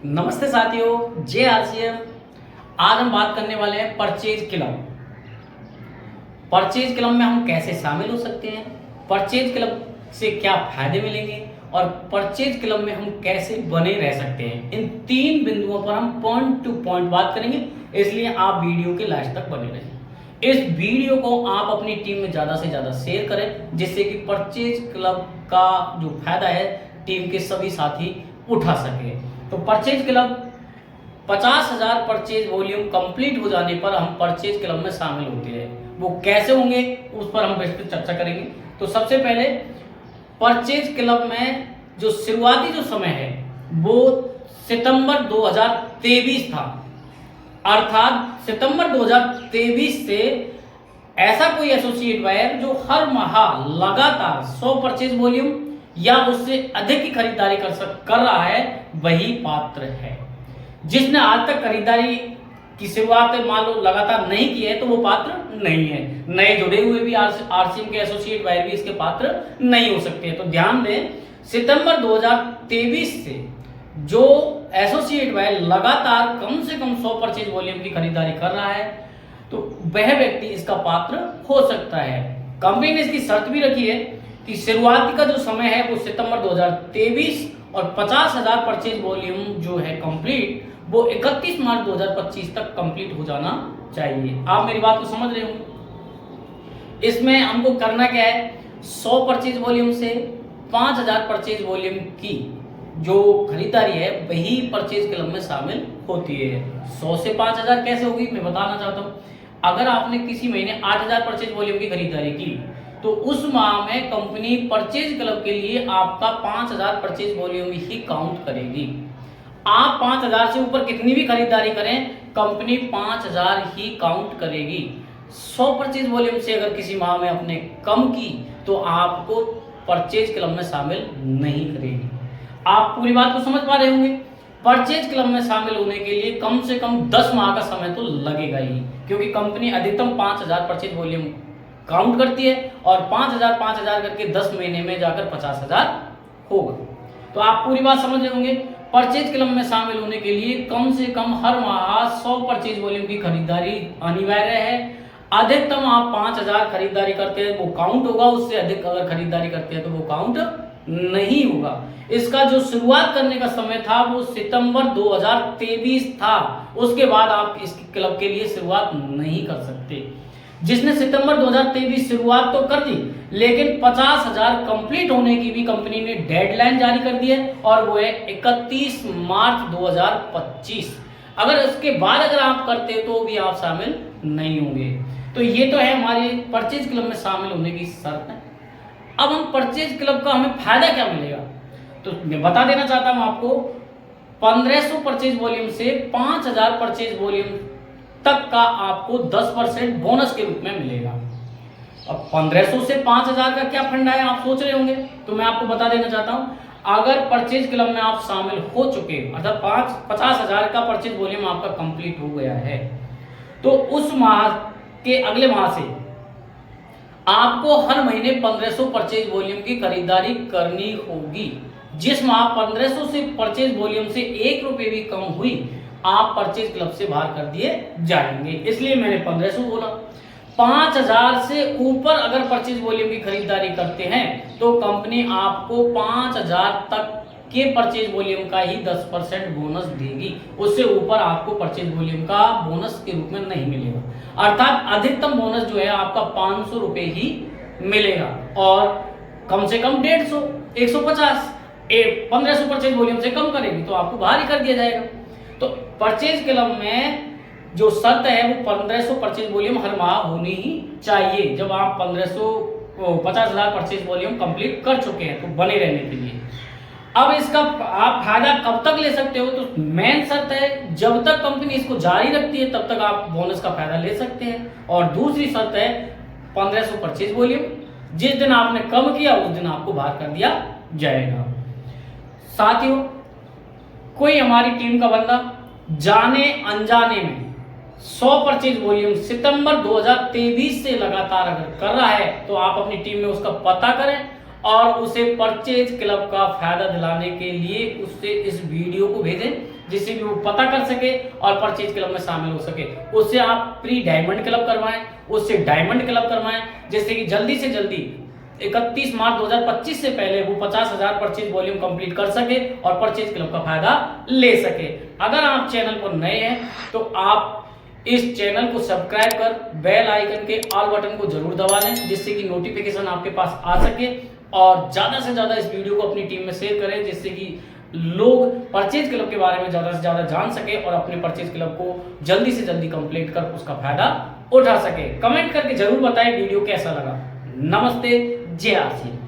नमस्ते साथियों, जे आरसीएम। आज हम बात करने वाले हैं परचेज क्लब। परचेज क्लब में हम कैसे शामिल हो सकते हैं, परचेज क्लब से क्या फायदे मिलेंगे और परचेज क्लब में हम कैसे बने रह सकते हैं। इन तीन बिंदुओं पर हम पॉइंट टू पॉइंट बात करेंगे, इसलिए आप वीडियो के लास्ट तक बने रहें। इस वीडियो को आप अपनी टीम में ज़्यादा से ज़्यादा शेयर करें, जिससे कि परचेज क्लब का जो फायदा है टीम के सभी साथी उठा सके। तो purchase club 50,000 purchase volume complete हो जाने पर हम परचेज क्लब में शामिल होते हैं। वो कैसे होंगे उस पर हम विस्तृत चर्चा करेंगे। तो सबसे पहले परचेज क्लब में जो शुरुआती जो समय है वो सितंबर 2023 था, अर्थात सितंबर 2023 से ऐसा कोई एसोसिएट बायर जो हर माह लगातार 100 परचेज वॉल्यूम या उससे अधिक की खरीदारी कर रहा है वही पात्र है। जिसने आज तक खरीदारी की शुरुआत मान लो लगातार नहीं की है तो वो पात्र नहीं है। नए जुड़े हुए भी आरसीएम के एसोसिएट बायर भी इसके पात्र नहीं हो सकते। तो ध्यान दें, सितंबर 2023 से जो एसोसिएट बायर लगातार कम से कम 100 परचेज वॉल्यूम की खरीदारी कर रहा है तो वह व्यक्ति इसका पात्र हो सकता है। कंपनी ने इसकी शर्त भी रखी है कि शुरुआती का जो समय है वो सितंबर 2023 और 50,000 परचेज वॉल्यूम जो है कंप्लीट वो 31 मार्च 2025 तक कंप्लीट हो जाना चाहिए। आप मेरी बात को समझ रहे होंगे। इसमें हमको करना क्या है, 100 परचेज वॉल्यूम से 5,000 परचेज वॉल्यूम की जो खरीदारी है वही परचेज क्लब में शामिल होती है। 100 से 5,000 कैसे होगी मैं बताना चाहता हूँ। अगर आपने किसी महीने 8,000 परचेज वॉल्यूम की खरीदारी की तो उस माह में कंपनी परचेज क्लब के लिए आपका 5,000 परचेज वॉल्यूम ही काउंट करेगी। आप 5,000 से ऊपर कितनी भी खरीदारी करें कंपनी 5,000 ही काउंट करेगी। 100 परचेज वॉल्यूम से अगर किसी माह में आपने कम की तो आपको परचेज क्लब में शामिल नहीं करेगी। आप पूरी बात को समझ पा रहे होंगे। परचेज क्लब में शामिल होने के लिए कम से कम 10 माह का समय तो लगेगा ही, क्योंकि कंपनी अधिकतम 5,000 परचेज वॉल्यूम काउंट करती है और 5,000 करके 10 महीने में जाकर 50,000 होगा। तो आप पूरी बात समझ रहे होंगे। परचेज क्लब में शामिल होने के लिए कम से कम हर माह 100 परचेज वॉल्यूम की खरीदारी अनिवार्य है। अधिकतम आप 5,000 खरीदारी करते हैं वो काउंट होगा, उससे अधिक अगर खरीदारी करते हैं तो वो काउंट नहीं होगा। इसका जो शुरुआत करने का समय था वो सितंबर 2023 था। उसके बाद आप इस क्लब के लिए शुरुआत नहीं कर सकते। जिसने सितंबर 2023 शुरुआत तो कर दी, लेकिन 50,000 कंप्लीट होने की भी कंपनी ने डेडलाइन जारी कर दी है और वो है 31 मार्च 2025। अगर उसके बाद अगर आप करते तो भी आप शामिल नहीं होंगे। तो ये तो है हमारे परचेज क्लब में शामिल होने की शर्त है। अब हम परचेज क्लब का हमें फायदा क्या मिलेगा तो मैं बता देना चाहता हूं आपको। 1,500 परचेज वॉल्यूम से 5,000 परचेज वॉल्यूम तक का आपको 10% बोनस के रूप में मिलेगा। अब 1,500 से 5,000 का क्या फंडा है आप सोच रहे होंगे, तो मैं आपको बता देना चाहता हूं। अगर परचेज क्लब में आप शामिल हो चुके अर्थात 50,000 का परचेज वॉल्यूम आपका कंप्लीट हो गया है तो उस माह के अगले माह से आपको हर महीने 1,500 परचेज वॉल्यूम की खरीदारी करनी होगी। जिस माह 1,500 से परचेज वॉल्यूम से 1 रुपये भी कम हुई आप परचेज क्लब से बाहर कर दिए जाएंगे, इसलिए मैंने 1,500 बोला। 5,000 से ऊपर अगर परचेज वॉल्यूम की खरीदारी करते हैं तो कंपनी आपको 5,000 तक के परचेज वॉल्यूम का ही 10% बोनस देगी। उससे ऊपर आपको परचेज वॉल्यूम का बोनस के रूप में नहीं मिलेगा। अर्थात अधिकतम बोनस जो है आपका 500 रुपये ही मिलेगा और कम से कम 150, 150 1,500 परचेज वॉल्यूम से कम करेगी तो आपको बाहर ही कर दिया जाएगा। तो परचेज क्लब में जो शर्त है वो 1,500 परचेज वॉल्यूम हर माह होनी ही चाहिए। जब आप 50,000 परचेज वॉल्यूम कंप्लीट कर चुके हैं तो बने रहने के लिए। अब इसका आप फायदा कब तक ले सकते हो तो मेन शर्त है जब तक कंपनी इसको जारी रखती है तब तक आप बोनस का फायदा ले सकते हैं। और दूसरी शर्त है 1,500 परचेज वॉल्यूम, जिस दिन आपने कम किया उस दिन आपको बाहर कर दिया जाएगा। साथियों, कोई हमारी टीम का बंदा जाने अनजाने में 100 परचेज वॉल्यूम सितंबर 2023 से लगातार अगर कर रहा है तो आप अपनी टीम में उसका पता करें और उसे परचेज क्लब का फायदा दिलाने के लिए उससे इस वीडियो को भेजें जिससे कि वो पता कर सके और परचेज क्लब में शामिल हो सके। उससे आप प्री डायमंड क्लब करवाएं, उससे डायमंड क्लब करवाएं, जिससे कि जल्दी से जल्दी 31 मार्च 2025 से पहले वो 50,000 परचेज वॉल्यूम कंप्लीट कर सके और परचेज क्लब का फायदा ले सके। अगर आप चैनल पर नए हैं तो आप इस चैनल को सब्सक्राइब कर बेल आइकन के ऑल बटन को जरूर दबा लें, जिससे कि नोटिफिकेशन आपके पास आ सके और ज्यादा से ज्यादा इस वीडियो को अपनी टीम में शेयर करें, जिससे कि लोग परचेज क्लब के बारे में ज्यादा से ज्यादा जान सके और अपने परचेज क्लब को जल्दी से जल्दी कंप्लीट कर उसका फायदा उठा सके। कमेंट करके जरूर बताएं वीडियो कैसा लगा। नमस्ते, जय आर सी।